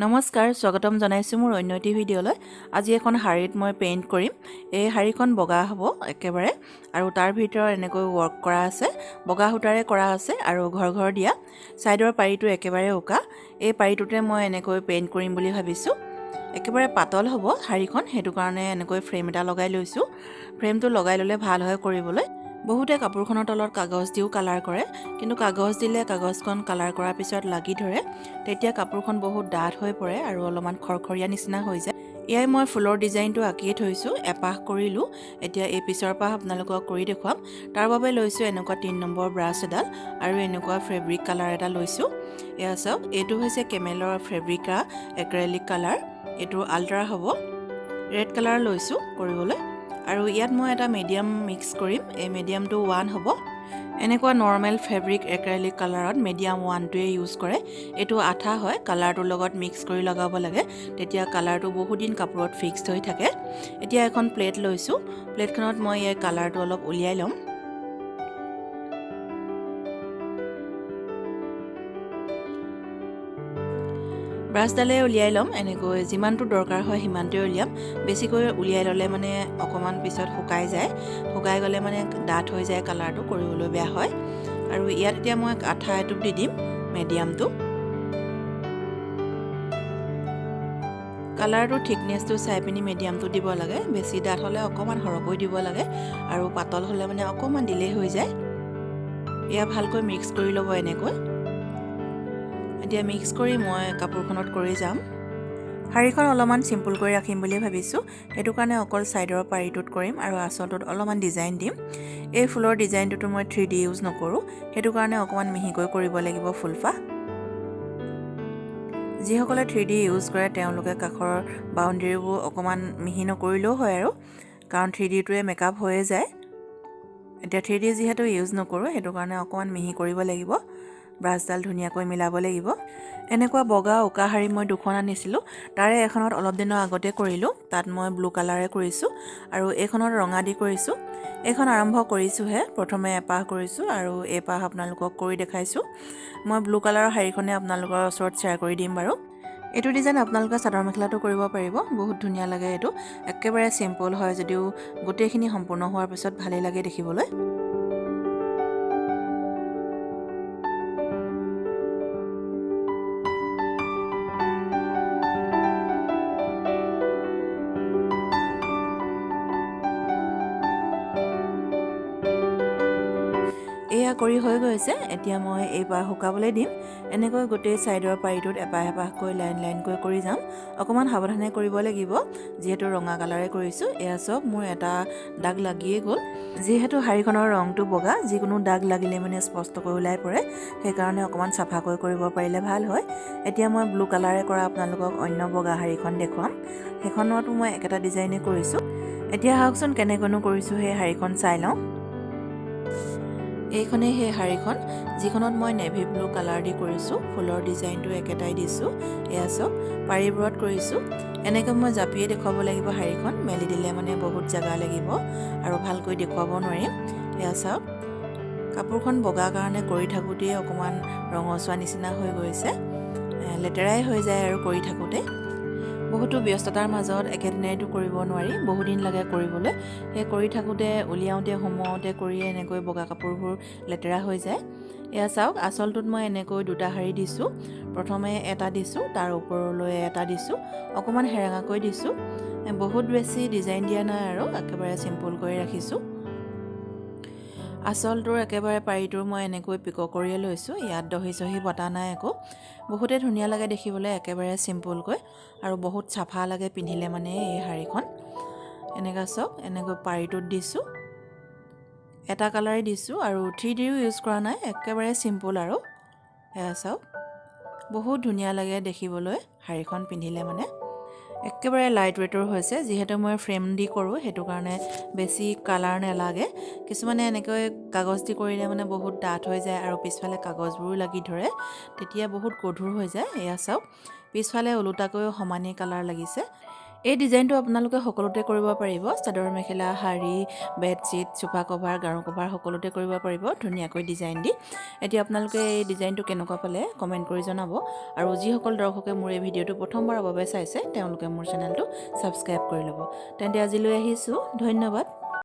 নমস্কাৰ স্বাগতম জনাইছোঁ মোৰ অন্য এটি ভিডিঅ'লৈ। আজি এখন শাৰীত মই পেইণ্ট কৰিম। এই শাৰীখন বগা হ'ব একেবাৰে আৰু তাৰ ভিতৰত এনেকৈ ৱৰ্ক কৰা আছে, বগা সূতাৰে কৰা আছে আৰু ঘৰ ঘৰ দিয়া। ছাইডৰ পাৰিটো একেবাৰে উকা। এই পাৰিটোতে মই এনেকৈ পেইণ্ট কৰিম বুলি ভাবিছোঁ। একেবাৰে পাতল হ'ব শাৰীখন, সেইটো কাৰণে এনেকৈ ফ্ৰেম এটা লগাই লৈছোঁ। ফ্ৰেমটো লগাই ল'লে ভাল হয় কৰিবলৈ। বহুতে কাপোৰখনৰ তলত কাগজ দিও কালাৰ কৰে, কিন্তু কাগজ দিলে কাগজখন কালাৰ কৰাৰ পিছত লাগি ধৰে, তেতিয়া কাপোৰখন বহুত ডাঠ হৈ পৰে আৰু অলপমান খৰখৰীয়া নিচিনা হৈ যায়। এয়াই মই ফুলৰ ডিজাইনটো আঁকিয়ে থৈছোঁ, এপাহ কৰিলোঁ। এতিয়া এই পিছৰ পাহ আপোনালোকক কৰি দেখুৱাম। তাৰ বাবে লৈছোঁ এনেকুৱা 3 নম্বৰ ব্ৰাছ এডাল আৰু এনেকুৱা ফেব্ৰিক কালাৰ এটা লৈছোঁ। এয়া চাওক, এইটো হৈছে কেমেলৰ ফেব্ৰিকা এক্ৰেলিক কালাৰ। এইটো আল্ট্ৰা হ'ব। ৰেড কালাৰ লৈছোঁ কৰিবলৈ আৰু ইয়াত মই এটা মিডিয়াম মিক্স কৰিম। এই মিডিয়ামটো 1 হ'ব। এনেকুৱা নৰ্মেল ফেব্ৰিক এক্ৰেলিক কালাৰত মিডিয়াম 1টোৱে ইউজ কৰে। এইটো আঠা হয়, কালাৰটোৰ লগত মিক্স কৰি লগাব লাগে, তেতিয়া কালাৰটো বহুত দিন কাপোৰত ফিক্সড হৈ থাকে। এতিয়া এখন প্লেট লৈছোঁ। প্লেটখনত মই এই কালাৰটো অলপ উলিয়াই ল'ম। ব্ৰাছডালে উলিয়াই ল'ম। এনেকৈ যিমানটো দৰকাৰ হয় সিমানটোৱে উলিয়াম। বেছিকৈ উলিয়াই ল'লে মানে অকণমান পিছত শুকাই যায়, শুকাই গ'লে মানে ডাঠ হৈ যায়, কালাৰটো কৰিবলৈ বেয়া হয়। আৰু ইয়াত এতিয়া মই আঠা এটোপ দি দিম মিডিয়ামটো। কালাৰটো থিকনেছটো চাই পিনি মিডিয়ামটো দিব লাগে। বেছি ডাঠ হ'লে অকণমান সৰহকৈ দিব লাগে আৰু পাতল হ'লে মানে অকণমান দিলেই হৈ যায়। এয়া ভালকৈ মিক্স কৰি ল'ব এনেকৈ। এতিয়া মিক্স কৰি মই কাপোৰখনত কৰি যাম। শাৰীখন অলপমান চিম্পুলকৈ ৰাখিম বুলি ভাবিছোঁ, সেইটো কাৰণে অকল ছাইডৰ পাৰিটোত কৰিম আৰু আঁচলটোত অলপমান ডিজাইন দিম। এই ফুলৰ ডিজাইনটোতো মই 3D ইউজ নকৰোঁ, সেইটো কাৰণে অকণমান মিহিকৈ কৰিব লাগিব ফুলপাহ। যিসকলে 3D ইউজ কৰে তেওঁলোকে কাষৰ বাউণ্ডেৰীবোৰ অকণমান মিহি নকৰিলেও হয় আৰু, কাৰণ 3Dটোৱে মেকআপ হৈয়ে যায়। এতিয়া 3D যিহেতু ইউজ নকৰোঁ, সেইটো কাৰণে অকণমান মিহি কৰিব লাগিব। ব্ৰাছডাল ধুনীয়াকৈ মিলাব লাগিব। এনেকুৱা বগা উকা শাৰী মই 2খন আনিছিলোঁ, তাৰে এখনত অলপ দিনৰ আগতে কৰিলোঁ। তাত মই ব্লু কালাৰে কৰিছোঁ আৰু এইখনত ৰঙা দি কৰিছোঁ। এইখন আৰম্ভ কৰিছোঁহে, প্ৰথমে এপাহ কৰিছোঁ আৰু এপাহ আপোনালোকক কৰি দেখাইছোঁ। মই ব্লু কালাৰৰ শাৰীখনে আপোনালোকৰ ওচৰত শ্বেয়াৰ কৰি দিম বাৰু। এইটো ডিজাইন আপোনালোকে চাদৰ মেখেলাটো কৰিব পাৰিব, বহুত ধুনীয়া লাগে। এইটো একেবাৰে চিম্পল হয় যদিও গোটেইখিনি সম্পূৰ্ণ হোৱাৰ পিছত ভালেই লাগে দেখিবলৈ। এয়া কৰি হৈ গৈছে। এতিয়া মই এইপাহ শুকাবলৈ দিম। এনেকৈ গোটেই ছাইডৰ পাৰিটোত এপাহ এপাহকৈ লাইন লাইনকৈ কৰি যাম। অকণমান সাৱধানে কৰিব লাগিব, যিহেতু ৰঙা কালাৰে কৰিছোঁ। এয়া চাওক, মোৰ এটা দাগ লাগিয়ে গ'ল। যিহেতু শাৰীখনৰ ৰংটো বগা, যিকোনো দাগ লাগিলে মানে স্পষ্টকৈ ওলাই পৰে, সেইকাৰণে অকণমান চাফাকৈ কৰিব পাৰিলে ভাল হয়। এতিয়া মই ব্লু কালাৰে কৰা আপোনালোকক অন্য বগা শাৰীখন দেখুৱাম। সেইখনতো মই একেটা ডিজাইনে কৰিছোঁ। এতিয়া আহকচোন কেনেকৈনো কৰিছোঁ সেই শাৰীখন চাই লওঁ। এইখনেই সেই শাৰীখন, যিখনত মই নেভি ব্লু কালাৰ দি কৰিছোঁ। ফুলৰ ডিজাইনটো একেটাই দিছোঁ। এয়া চাওক, পাৰিবোৰত কৰিছোঁ। এনেকৈ মই জাপিয়ে দেখুৱাব লাগিব শাৰীখন, মেলি দিলে মানে বহুত জেগা লাগিব আৰু ভালকৈ দেখুৱাব নোৱাৰিম। এয়া চাওক, কাপোৰখন বগা কাৰণে কৰি থাকোঁতেই অকণমান ৰঙচুৱা নিচিনা হৈ গৈছে, লেতেৰাই হৈ যায় আৰু কৰি থাকোঁতে। বহুতো ব্যস্ততাৰ মাজত একেদিনাইতো কৰিব নোৱাৰি, বহুদিন লাগে কৰিবলৈ। সেই কৰি থাকোঁতে উলিয়াওঁতে সোমোৱাওঁতে কৰি এনেকৈ বগা কাপোৰবোৰ লেতেৰা হৈ যায়। এয়া চাওক, আঁচলটোত মই এনেকৈ 2টা শাৰী দিছোঁ। প্ৰথমে এটা দিছোঁ, তাৰ ওপৰলৈ এটা দিছোঁ, অকণমান হেৰেঙাকৈ দিছোঁ। বহুত বেছি ডিজাইন দিয়া নাই আৰু একেবাৰে চিম্পুলকৈ ৰাখিছোঁ। আঁচলটোৰ একেবাৰে পাৰিটোৰ মই এনেকৈ পিক' কৰিয়ে লৈছোঁ। ইয়াত দহি চহি বটা নাই একো। বহুতে ধুনীয়া লাগে দেখিবলৈ, একেবাৰে চিম্পুলকৈ, আৰু বহুত চাফা লাগে পিন্ধিলে মানে এই শাৰীখন। এনেকুৱা চাওক, এনেকৈ পাৰিটোত দিছোঁ, এটা কালাৰে দিছোঁ আৰু 3Dও ইউজ কৰা নাই, একেবাৰে চিম্পুল আৰু। এয়া চাওক, বহুত ধুনীয়া লাগে দেখিবলৈ শাৰীখন পিন্ধিলে মানে। একেবাৰে লাইট ৱেইটৰ হৈছে, যিহেতু মই ফ্ৰেম দি কৰোঁ, সেইটো কাৰণে বেছি কালাৰ নালাগে। কিছুমানে এনেকৈ কাগজ দি কৰিলে মানে বহুত ডাঠ হৈ যায় আৰু পিছফালে কাগজবোৰো লাগি ধৰে, তেতিয়া বহুত গধুৰ হৈ যায়। এয়া চাওক, পিছফালে ওলোটাকৈ সমানেই কালাৰ লাগিছে। এই ডিজাইনটো আপোনালোকে সকলোতে কৰিব পাৰিব। চাদৰ মেখেলা, শাৰী, বেডশ্বীট, চোফা কভাৰ, গাৰু কভাৰ সকলোতে কৰিব পাৰিব ধুনীয়াকৈ ডিজাইন দি। এতিয়া আপোনালোকে এই ডিজাইনটো কেনেকুৱা পালে কমেণ্ট কৰি জনাব। আৰু যিসকল দৰ্শকে মোৰ এই ভিডিঅ'টো প্ৰথমবাৰৰ বাবে চাইছে তেওঁলোকে মোৰ চেনেলটো ছাবস্ক্ৰাইব কৰি ল'ব। তেন্তে আজিলৈ আহিছোঁ, ধন্যবাদ।